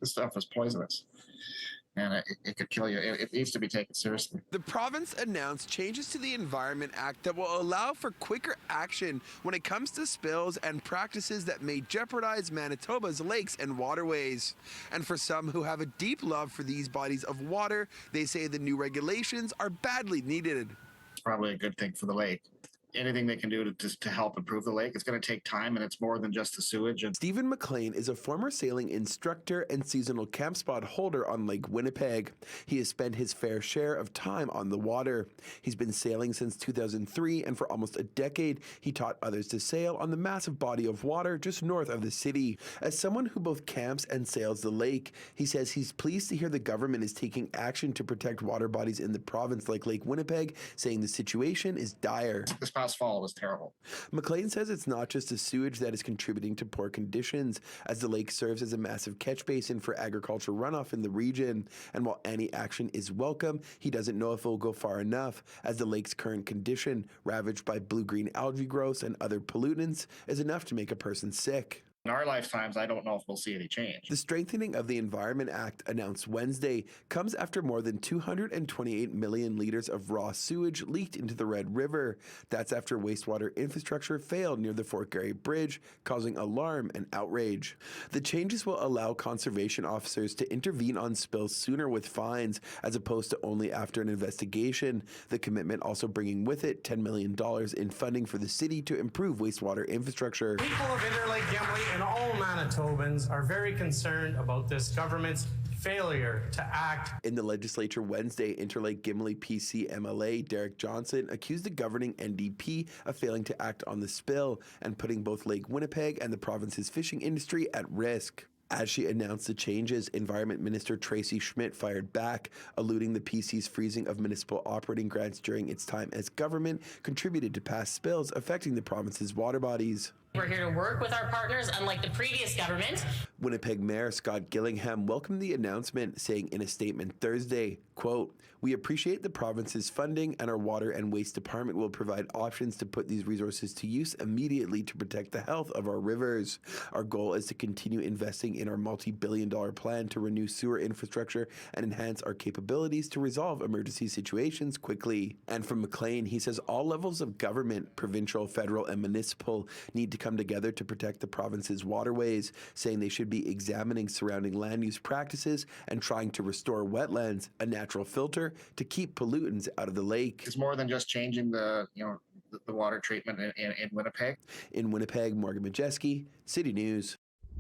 This stuff is poisonous, and it could kill you. It needs to be taken seriously. The province announced changes to the Environment Act that will allow for quicker action when it comes to spills and practices that may jeopardize Manitoba's lakes and waterways. And for some who have a deep love for these bodies of water, they say the new regulations are badly needed. It's probably a good thing for the lake. Anything they can do to help improve the lake, it's going to take time, and it's more than just the sewage. And Stephen McLean is a former sailing instructor and seasonal camp spot holder on Lake Winnipeg. He has spent his fair share of time on the water. He's been sailing since 2003, and for almost a decade, he taught others to sail on the massive body of water just north of the city. As someone who both camps and sails the lake, he says he's pleased to hear the government is taking action to protect water bodies in the province like Lake Winnipeg, saying the situation is dire. this past fall was terrible. McLean says it's not just the sewage that is contributing to poor conditions, as the lake serves as a massive catch basin for agricultural runoff in the region. And while any action is welcome, he doesn't know if it will go far enough, as the lake's current condition, ravaged by blue-green algae growth and other pollutants, is enough to make a person sick. In our lifetimes, I don't know if we'll see any change. The strengthening of the Environment Act, announced Wednesday, comes after more than 228 million liters of raw sewage leaked into the Red River. That's after wastewater infrastructure failed near the Fort Garry Bridge, causing alarm and outrage. The changes will allow conservation officers to intervene on spills sooner with fines, as opposed to only after an investigation. The commitment also bringing with it $10 million in funding for the city to improve wastewater infrastructure. People of Interlake Gimli and all Manitobans are very concerned about this government's failure to act. In the legislature Wednesday, Interlake Gimli PC MLA Derek Johnson accused the governing NDP of failing to act on the spill and putting both Lake Winnipeg and the province's fishing industry at risk. As she announced the changes, Environment Minister Tracy Schmidt fired back, alluding the PC's freezing of municipal operating grants during its time as government contributed to past spills affecting the province's water bodies. We're here to work with our partners, unlike the previous government. Winnipeg Mayor Scott Gillingham welcomed the announcement, saying in a statement Thursday, quote, "We appreciate the province's funding, and our water and waste department will provide options to put these resources to use immediately to protect the health of our rivers. Our goal is to continue investing in our multi-billion-dollar plan to renew sewer infrastructure and enhance our capabilities to resolve emergency situations quickly." And from McLean, he says all levels of government, provincial, federal, and municipal, need to come together to protect the province's waterways, saying they should be examining surrounding land use practices and trying to restore wetlands, a natural filter, to keep pollutants out of the lake. It's more than just changing the water treatment in Winnipeg. In Winnipeg, Morgan Modjeski, City News.